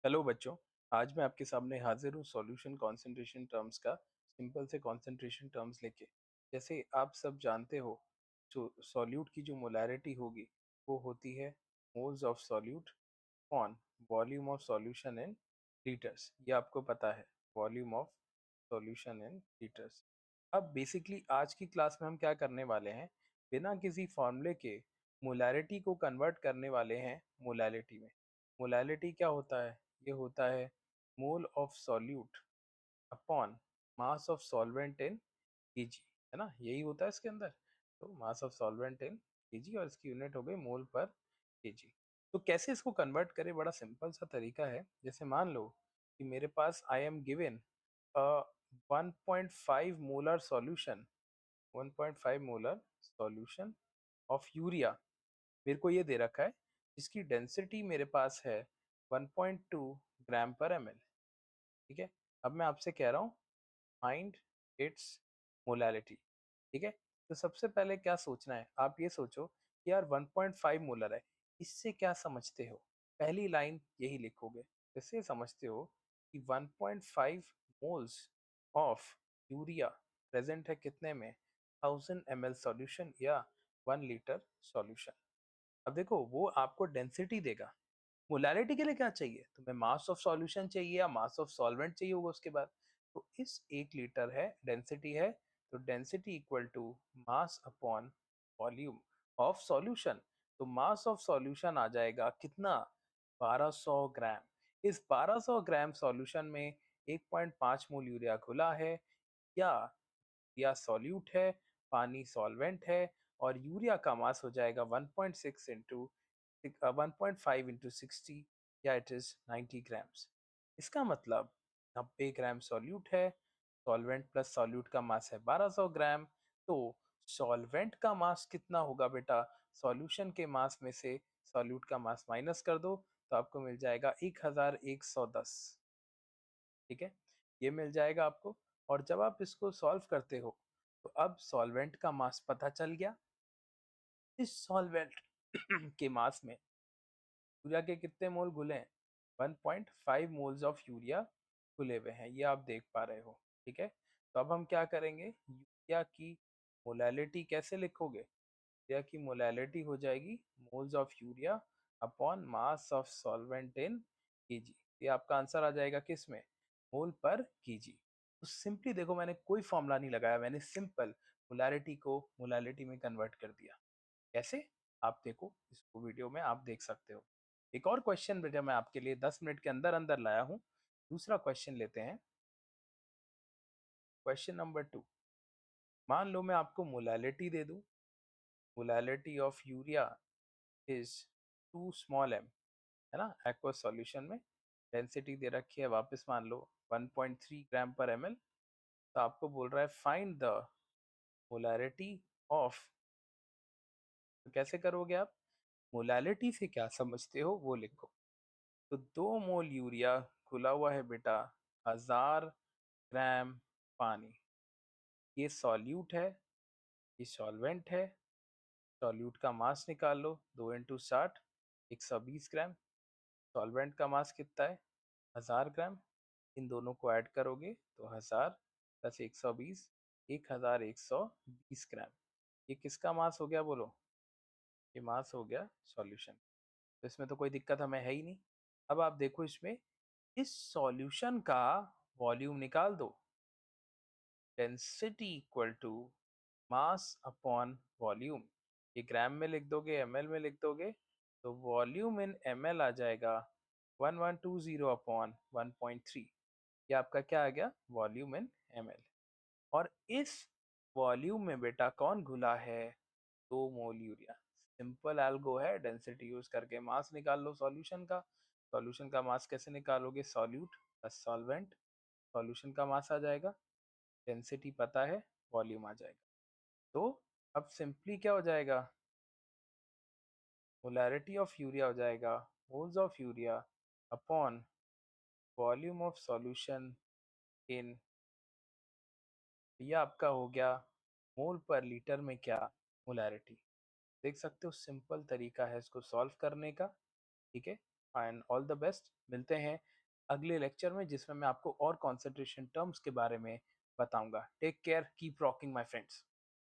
Hello बच्चों। आज मैं आपके सामने हाजिर हूँ सॉल्यूशन कॉन्सेंट्रेशन टर्म्स का सिंपल से कॉन्सेंट्रेशन टर्म्स लेके। जैसे आप सब जानते हो, जो सॉल्यूट की जो मोलैरिटी होगी वो होती है moles of solute on volume of solution in litres. ये आपको पता है, volume of solution in litres. अब बेसिकली आज की क्लास में हम क्या करने वाले हैं, बिना किसी फॉर्मूले के मोलैरिटी को कन्वर्ट करने वाले हैं मोलैलिटी में। मोलैलिटी क्या होता है? ये होता है mole of solute upon mass of solvent in KG, है ना? यही होता है इसके अंदर। तो mass of solvent in KG और इसकी यूनिट हो गई मोल पर केजी। तो कैसे इसको कन्वर्ट करें? बड़ा सिंपल सा तरीका है। जैसे मान लो कि मेरे पास I am given a 1.5 molar solution, 1.5 molar solution of urea मेरे को ये दे रखा है, जिसकी डेंसिटी मेरे पास है 1.2 ग्राम पर एमएल। ठीक है, अब मैं आपसे कह रहा हूँ फाइंड इट्स मोलैलिटी। ठीक है, तो सबसे पहले क्या सोचना है, आप ये सोचो कि यार 1.5 मोलर है, इससे क्या समझते हो? पहली लाइन यही लिखोगे। इससे समझते हो कि 1.5 मोल्स ऑफ यूरिया प्रेजेंट है कितने में, 1000 ml सॉल्यूशन या 1 लीटर सॉल्यूशन। अब देखो, वो आपको डेंसिटी देगा। मोलैलिटी के लिए क्या चाहिए? तुम्हें मास ऑफ सॉल्यूशन चाहिए या मास ऑफ सॉल्वेंट चाहिए होगा उसके बाद। तो इस 1 लीटर है, डेंसिटी है, तो density equal to mass upon volume of solution. तो मास ऑफ सॉल्यूशन आ जाएगा कितना? 1200 ग्राम। इस 1200 ग्राम सॉल्यूशन में 1.5 मोल यूरिया घुला है, या सॉल्यूट है, पानी सॉल्वेंट है, और यूरिया का मास हो जाएगा 1.6 इंटू 1.5 इंटू 60, या इट इज 90 ग्राम्स। इसका मतलब 90 ग्राम सॉल्यूट है, सॉल्वेंट प्लस सॉल्यूट का मास है 1200 ग्राम। तो सॉल्वेंट का मास कितना होगा बेटा? सॉल्यूशन के मास में से सॉल्यूट का मास माइनस कर दो, तो आपको मिल जाएगा 1110। ठीक है, ये मिल जाएगा आपको। और जब आप इसको सॉल्व करते हो, तो अब सॉल्वेंट का मास पता चल गया। इस सॉल्वेंट के मास में यूरिया के कितने मोल घुले हैं? 1.5 मोल्स ऑफ यूरिया घुले हुए हैं, ये आप देख पा रहे हो। ठीक है, तो अब हम क्या करेंगे, यूरिया की मोलैलिटी कैसे लिखोगे? यूरिया की मोलैलिटी हो जाएगी moles of urea upon mass of solvent in KG. ये आपका आंसर आ जाएगा किस में? मोल पर केजी। तो सिंपली देखो, मैंने कोई फॉर्मूला नहीं लगाया, मैंने सिंपल मोलैलिटी को मोलैलिटी में कन्वर्ट कर दिया। कैसे? आप देखो, इसको वीडियो में आप देख सकते हो। एक और क्वेश्चन बेटा मैं आपके लिए 10 मिनट के अंदर अंदर लाया हूं। दूसरा क्वेश्चन लेते हैं, क्वेश्चन नंबर 2। मान लो मैं आपको मोलैलिटी दे दूं, molality of urea is 2 small m, है ना, एक्वस सॉल्यूशन में। डेंसिटी दे रखी है वापस मान लो 1.3 ग्राम पर एमएल। तो आपको बोल रहा है फाइंड द मोलैरिटी ऑफ। तो कैसे करोगे आप? मोलैलिटी से क्या समझते हो वो लिखो। तो 2 मोल यूरिया घुला हुआ है बेटा 1000 ग्राम पानी। ये सॉल्यूट है, ये सॉल्वेंट है। सॉल्यूट का मास निकाल लो, 2 इंटू 60, 120 ग्राम। सॉल्वेंट का मास कितना है? 1000 ग्राम। इन दोनों को ऐड करोगे तो 1000 + 120, 1120 ग्राम। ये किसका मास हो गया बोलो? ये मास हो गया सॉल्यूशन। तो इसमें तो कोई दिक्कत हमें है ही नहीं। अब आप देखो, इसमें इस सॉल्यूशन का वॉल्यूम निकाल दो। Density equal to mass upon volume. ये ग्राम में लिख दोगे, एमएल में लिख दोगे, तो वॉल्यूम इन एमएल आ जाएगा 1120 अपॉन 1.3। ये आपका क्या आ गया? वॉल्यूम इन एमएल। और इस वॉल्यूम में बेटा कौन घुला है? 2 मोल यूरिया। सिंपल एल्गो है, डेंसिटी यूज करके मास निकाल लो सॉल्यूशन का। सॉल्यूशन का मास कैसे निकालोगे? Solute plus solvent. सॉल्यूशन का मास आ जाएगा, डेंसिटी पता है, वॉल्यूम आ जाएगा। तो अब सिंपली क्या हो जाएगा? मोलैरिटी ऑफ यूरिया हो जाएगा moles of urea upon volume of solution in. ये आपका हो गया मोल पर लीटर में क्या? मोलैरिटी। देख सकते हो, सिंपल तरीका है इसको सॉल्व करने का। ठीक है, एंड ऑल द बेस्ट। मिलते हैं अगले लेक्चर में जिसमें मैं आपको और कंसंट्रेशन टर्म्स के बारे में बताऊंगा। Take care, keep rocking my friends.